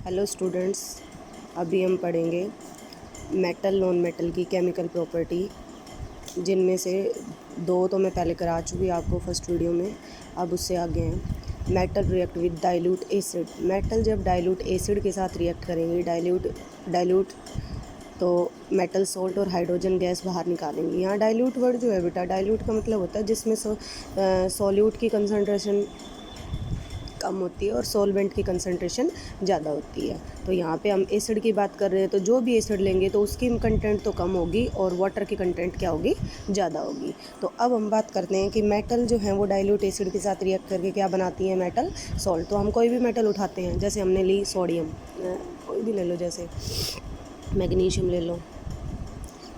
Hello students, अभी हम पढ़ेंगे मेटल नॉन मेटल की केमिकल प्रॉपर्टी, जिनमें से दो तो मैं पहले करा चुकी आपको फर्स्ट वीडियो में। अब उससे आगे हैं। Metal react with dilute acid. Metal जब डाइल्यूट एसिड के साथ रिएक्ट करेंगे, डाइल्यूट तो मेटल सॉल्ट और हाइड्रोजन गैस बाहर निकालेंगे। यहाँ डाइल्यूट वर्ड जो है बेटा, डाइल्यूट का मतलब होता है जिसमें सॉल्यूट की कंसनट्रेशन कम होती है और सॉल्वेंट की कंसनट्रेशन ज़्यादा होती है। तो यहाँ पे हम एसिड की बात कर रहे हैं, तो जो भी एसिड लेंगे तो उसकी कंटेंट तो कम होगी और वाटर की कंटेंट क्या होगी, ज़्यादा होगी। तो अब हम बात करते हैं कि मेटल जो है वो डाइल्यूट एसिड के साथ रिएक्ट करके क्या बनाती है, मेटल सॉल्ट। तो हम कोई भी मेटल उठाते हैं, जैसे हमने ली सोडियम, कोई भी ले लो, जैसे मैग्नीशियम ले लो,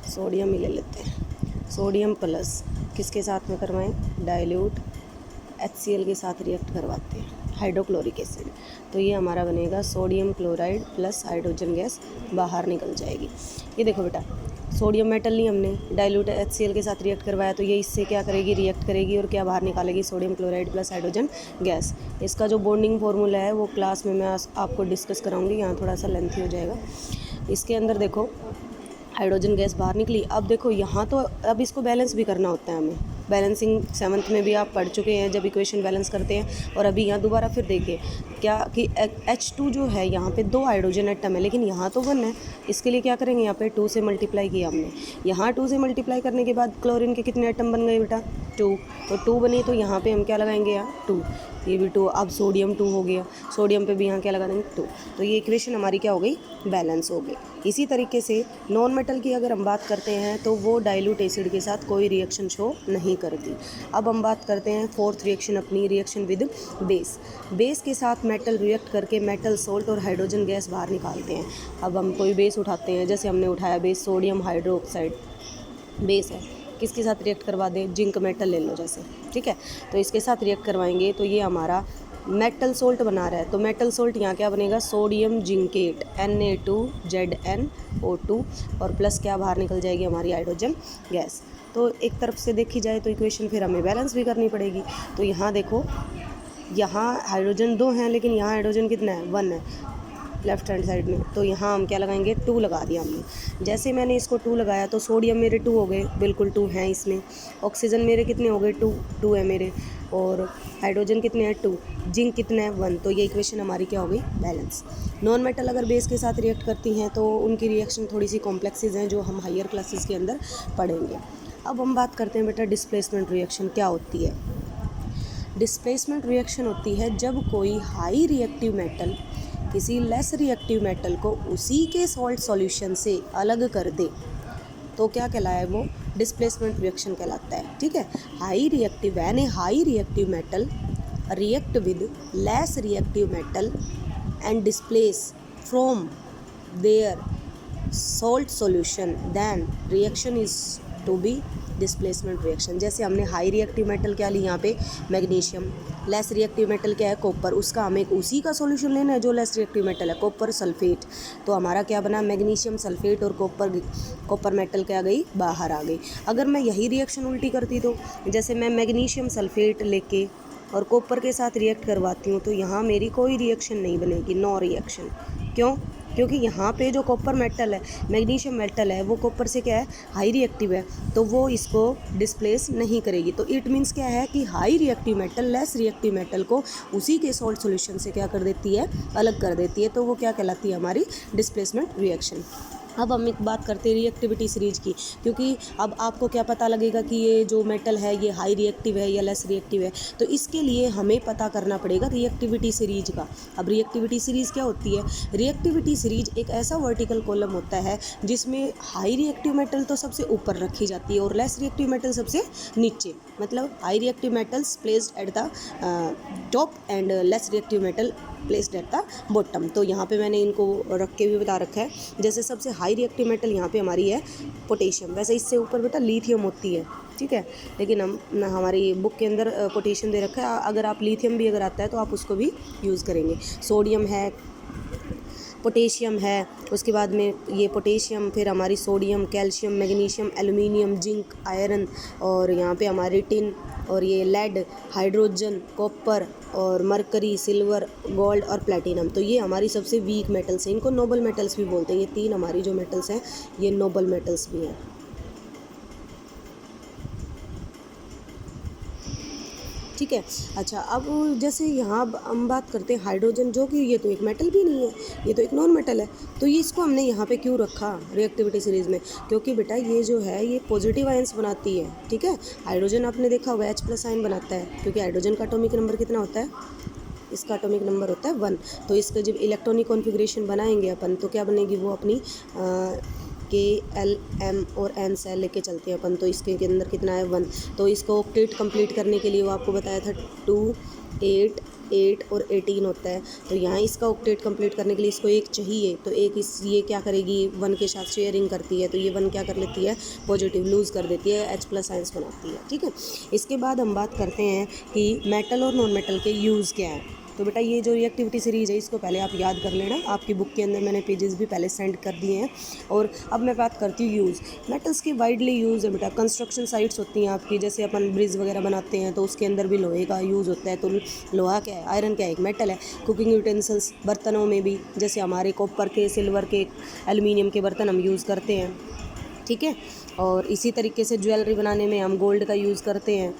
सोडियम ही ले लेते हैं। सोडियम प्लस किसके साथ में करवाएं, डाइल्यूट HCl के साथ रिएक्ट करवाते हैं, हाइड्रोक्लोरिक एसिड। तो ये हमारा बनेगा sodium chloride plus hydrogen gas बाहर निकल जाएगी। ये देखो बेटा, सोडियम मेटल नहीं, हमने डाइल्यूट HCl के साथ रिएक्ट करवाया, तो ये इससे क्या करेगी, रिएक्ट करेगी और क्या बाहर निकालेगी, sodium chloride plus hydrogen gas. इसका जो बॉन्डिंग फार्मूला है वो क्लास में मैं आपको डिस्कस कराऊंगी, यहाँ थोड़ा सा लेंथी हो जाएगा। इसके अंदर देखो हाइड्रोजन गैस बाहर निकली। अब देखो यहाँ तो अब इसको बैलेंस भी करना होता है हमें। बैलेंसिंग 7th में भी आप पढ़ चुके हैं, जब इक्वेशन बैलेंस करते हैं। और अभी यहाँ दोबारा फिर देखिए क्या कि H2 जो है, यहाँ पे 2 हाइड्रोजन एटम है, लेकिन यहाँ तो 1 है। इसके लिए क्या करेंगे, यहाँ पे 2 से मल्टीप्लाई किया हमने। यहाँ 2 से मल्टीप्लाई करने के बाद क्लोरीन के कितने एटम बन गए बेटा, 2। तो 2 बनी, तो यहाँ पे हम क्या लगाएंगे, यहाँ 2, ये भी 2। अब सोडियम 2 हो गया, सोडियम पे भी यहाँ क्या लगा देंगे, 2। तो ये इक्वेशन हमारी क्या हो गई, बैलेंस हो गई। इसी तरीके से नॉन मेटल की अगर हम बात करते हैं तो वो डाइल्यूट एसिड के साथ कोई रिएक्शन शो नहीं करती। अब हम बात करते हैं फोर्थ रिएक्शन अपनी, रिएक्शन विद बेस। बेस के साथ मेटल रिएक्ट करके मेटल सॉल्ट और हाइड्रोजन गैस बाहर निकालते हैं। अब हम कोई बेस उठाते हैं, जैसे हमने उठाया बेस सोडियम हाइड्रोक्साइड बेस है, किसके साथ रिएक्ट करवा दें, जिंक मेटल ले लो जैसे, ठीक है। तो इसके साथ रिएक्ट करवाएंगे तो ये हमारा मेटल सोल्ट बना रहा है। तो मेटल सोल्ट यहाँ क्या बनेगा, सोडियम जिंकेट Na2ZnO2 और प्लस क्या बाहर निकल जाएगी हमारी हाइड्रोजन गैस। तो एक तरफ से देखी जाए तो इक्वेशन फिर हमें बैलेंस भी करनी पड़ेगी। तो यहाँ देखो, यहाँ हाइड्रोजन 2 हैं, लेकिन यहाँ हाइड्रोजन कितना है, 1 है लेफ्ट हैंड साइड में। तो यहाँ हम क्या लगाएंगे, 2 लगा दिया हमने। जैसे मैंने इसको 2 लगाया तो सोडियम मेरे 2 हो गए, बिल्कुल 2 हैं इसमें। ऑक्सीजन मेरे कितने हो गए, 2 है मेरे। और हाइड्रोजन कितने हैं, 2। जिंक कितने हैं, 1। तो ये इक्वेशन हमारी क्या हो गई, बैलेंस। नॉन मेटल अगर बेस के साथ रिएक्ट करती हैं तो उनकी रिएक्शन थोड़ी सी कॉम्प्लेक्सेस हैं, जो हम हायर क्लासेस के अंदर पढ़ेंगे। अब हम बात करते हैं बेटा डिस्प्लेसमेंट रिएक्शन क्या होती है। डिस्प्लेसमेंट रिएक्शन होती है जब कोई हाई रिएक्टिव मेटल किसी लेस रिएक्टिव मेटल को उसी के सॉल्ट सॉल्यूशन से अलग कर दे, तो क्या कहलाया है, वो डिस्प्लेसमेंट रिएक्शन कहलाता है, ठीक है। हाई रिएक्टिव यानी high reactive metal react with less reactive metal and displace from their salt solution, then reaction is to be displacement reaction. जैसे हमने हाई रिएक्टिव मेटल क्या ली, यहाँ पे मैग्नीशियम, लेस रिएक्टिव मेटल क्या है, कॉपर। उसका हमें उसी का सॉल्यूशन लेना है जो लेस रिएक्टिव मेटल है, कॉपर सल्फेट। तो हमारा क्या बना, मैग्नीशियम सल्फेट और कॉपर मेटल क्या गई, बाहर आ गई। अगर मैं यही रिएक्शन उल्टी करती तो, जैसे मैं मैग्नीशियम सल्फेट लेके और कॉपर के साथ रिएक्ट करवाती हूँ, तो यहाँ मेरी कोई रिएक्शन नहीं बनेगी, नो रिएक्शन। क्यों, क्योंकि यहाँ पे जो कॉपर मेटल है, मैग्नीशियम मेटल है, वो कॉपर से क्या है, हाई रिएक्टिव है, तो वो इसको डिस्प्लेस नहीं करेगी। तो इट मीन्स क्या है कि high reactive metal less reactive metal को उसी के सॉल्ट सॉल्यूशन से क्या कर देती है, अलग कर देती है। तो वो क्या कहलाती है, हमारी डिस्प्लेसमेंट रिएक्शन। अब हम एक बात करते हैं रिएक्टिविटी सीरीज की, क्योंकि अब आपको क्या पता लगेगा कि ये जो मेटल है ये हाई रिएक्टिव है या लेस रिएक्टिव है। तो इसके लिए हमें पता करना पड़ेगा रिएक्टिविटी सीरीज का। अब रिएक्टिविटी सीरीज क्या होती है, रिएक्टिविटी सीरीज एक ऐसा वर्टिकल कॉलम होता है जिसमें हाई रिएक्टिव मेटल तो सबसे ऊपर रखी जाती है और लेस रिएक्टिव मेटल सबसे नीचे। मतलब high reactive metals placed at the top and less reactive metal placed at the bottom. तो यहाँ पे मैंने इनको रख के भी बता रखा है। जैसे सबसे हाई रिएक्टिव मेटल यहाँ पे हमारी है पोटेशियम, वैसे इससे ऊपर बेटा लिथियम होती है, ठीक है। लेकिन हम हमारी बुक के अंदर पोटेशियम दे रखा है, अगर आप लिथियम भी अगर आता है तो आप उसको भी यूज़ करेंगे। सोडियम है, पोटेशियम है, उसके बाद में ये पोटेशियम, फिर हमारी sodium, calcium, magnesium, aluminium, zinc, iron, और यहाँ पे हमारी टिन, और ये लेड, हाइड्रोजन, कॉपर और मरकरी, सिल्वर, गोल्ड और प्लेटिनम। तो ये हमारी सबसे वीक मेटल्स हैं, इनको नोबल मेटल्स भी बोलते हैं। ये 3 हमारी जो मेटल्स हैं ये नोबल मेटल्स भी हैं। ठीक है। अच्छा, अब जैसे यहाँ हम बात करते हैं हाइड्रोजन, जो कि ये तो एक मेटल भी नहीं है, ये तो एक नॉन मेटल है। तो ये इसको हमने यहाँ पे क्यों रखा रिएक्टिविटी सीरीज़ में? क्योंकि बेटा ये जो है ये पॉजिटिव आयंस बनाती है। ठीक है, हाइड्रोजन आपने देखा होगा H+ आयन बनाता है, क्योंकि हाइड्रोजन का एटॉमिक नंबर कितना होता है? इसका एटॉमिक नंबर होता है 1। तो इसका जब इलेक्ट्रॉनिक कॉन्फ़िगरेशन बनाएंगे अपन, तो क्या बनेगी वो अपनी K, L, M और N सेल लेके चलते हैं अपन। तो इसके अंदर कितना है 1। तो इसको ऑक्टेट कंप्लीट करने के लिए वो आपको बताया था 2, 8, 8 और 18 होता है। तो यहाँ इसका ऑक्टेट कंप्लीट करने के लिए इसको एक चाहिए, तो एक ये क्या करेगी 1 के साथ शेयरिंग करती है, तो ये 1 क्या कर लेती है पॉजिटिव लूज़ कर देती है, H+ आयंस बनाती है। ठीक है, इसके बाद हम बात करते हैं कि मेटल और नॉन मेटल के यूज़ क्या है। तो बेटा ये जो रिएक्टिविटी सीरीज़ है इसको पहले आप याद कर लेना, आपकी बुक के अंदर मैंने पेजेस भी पहले सेंड कर दिए हैं। और अब मैं बात करती हूँ यूज़। मेटल्स की वाइडली यूज़ है बेटा, कंस्ट्रक्शन साइट्स होती हैं आपकी, जैसे अपन ब्रिज वगैरह बनाते हैं तो उसके अंदर भी लोहे का यूज़ होता है। तो लोहा क्या है, आयरन क्या है, एक मेटल है। कुकिंग यूटेंसिल्स, बर्तनों में भी, जैसे हमारे कॉपर के, सिल्वर के, एल्युमिनियम के बर्तन हम यूज़ करते हैं। ठीक है, और इसी तरीके से ज्वेलरी बनाने में हम गोल्ड का यूज़ करते हैं,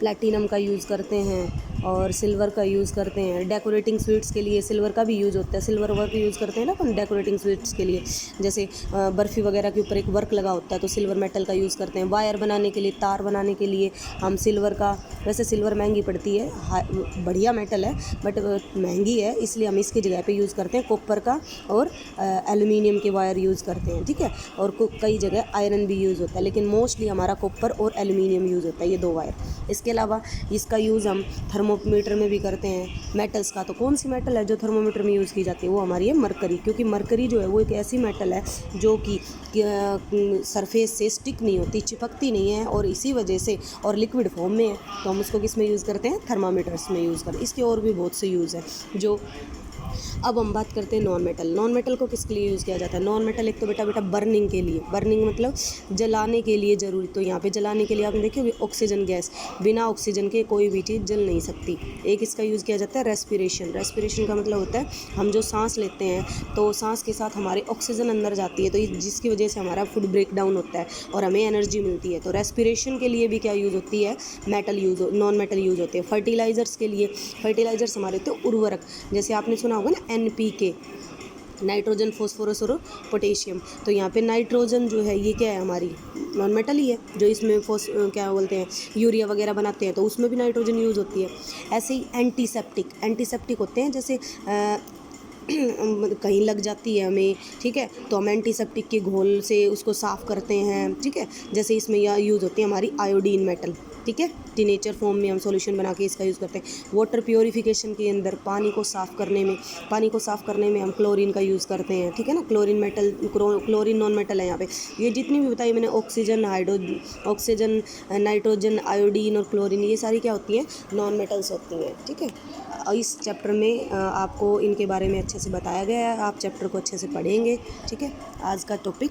प्लैटिनम का यूज़ करते हैं और सिल्वर का यूज़ करते हैं। डेकोरेटिंग स्वीट्स के लिए सिल्वर का भी यूज़ होता है, सिल्वर वर्क यूज़ करते हैं ना अपन डेकोरेटिंग स्वीट्स के लिए। जैसे बर्फ़ी वगैरह के ऊपर एक वर्क लगा होता है तो सिल्वर मेटल का यूज़ करते हैं। वायर बनाने के लिए, तार बनाने के लिए हम सिल्वर का, वैसे सिल्वर महंगी पड़ती है, बढ़िया मेटल है बट महंगी है, इसलिए हम इसकी जगह पे यूज़ करते हैं कॉपर का और एल्युमिनियम के वायर यूज़ करते हैं। ठीक है, और कई जगह आयरन भी यूज़ होता है, लेकिन मोस्टली हमारा कॉपर और एल्युमिनियम यूज़ होता है, ये 2 वायर। इसके अलावा इसका यूज़ हम थर्मोमीटर में भी करते हैं मेटल्स का। तो कौन सी मेटल है जो थर्मोमीटर में यूज़ की जाती है? वो हमारी है मरकरी, क्योंकि मरकरी जो है वो एक ऐसी मेटल है जो कि सरफेस से स्टिक नहीं होती, चिपकती नहीं है, और इसी वजह से और लिक्विड फॉर्म में है, तो हम उसको किस में यूज़ करते हैं? थर्मामीटर्स में यूज़ करते हैं। इसके और भी बहुत से यूज़ हैं जो। अब हम बात करते हैं नॉन मेटल। नॉन मेटल को किसके लिए यूज़ किया जाता है? नॉन मेटल एक तो बेटा बर्निंग के लिए, बर्निंग मतलब जलाने के लिए ज़रूरी। तो यहाँ पे जलाने के लिए आपने देखी होगी ऑक्सीजन गैस, बिना ऑक्सीजन के कोई भी चीज़ जल नहीं सकती। एक इसका यूज़ किया जाता है रेस्पिरेशन। रेस्पिरेशन का मतलब होता है हम जो सांस लेते हैं तो सांस के साथ हमारे ऑक्सीजन अंदर जाती है, तो जिसकी वजह से हमारा फूड ब्रेक डाउन होता है और हमें एनर्जी मिलती है। तो रेस्पिरेशन के लिए भी क्या यूज़ होती है? मेटल नॉन मेटल यूज़ होते हैं। फर्टिलाइज़र्स के लिए, फर्टिलाइज़र्स हमारे होते हैं उर्वरक, जैसे आपने सुना होगा ना NPK, नाइट्रोजन, फॉस्फोरस और पोटेशियम। तो यहाँ पे नाइट्रोजन जो है ये क्या है? हमारी नॉन मेटल ही है। जो इसमें क्या बोलते हैं, यूरिया वगैरह बनाते हैं तो उसमें भी नाइट्रोजन यूज़ होती है। ऐसे ही एंटीसेप्टिक होते हैं, जैसे कहीं लग जाती है हमें, ठीक है, तो हम एंटीसेप्टिक के घोल से उसको साफ़ करते हैं। ठीक है, जैसे इसमें यह यूज़ होती है हमारी आयोडीन मेटल। ठीक है, टिनेचर फॉर्म में हम सॉल्यूशन बना के इसका यूज़ करते हैं। वाटर प्योरीफिकेशन के अंदर पानी को साफ़ करने में हम क्लोरीन का यूज़ करते हैं। ठीक है ना, chlorine metal, chlorine non metal है यहाँ पे। ये जितनी भी बताई मैंने, ऑक्सीजन, नाइट्रोजन, आयोडीन और क्लोरीन, ये सारी क्या होती हैं? नॉन मेटल्स होती हैं। ठीक है, इस चैप्टर में आपको इनके बारे में अच्छे से बताया गया है, आप चैप्टर को अच्छे से पढ़ेंगे। ठीक है, आज का टॉपिक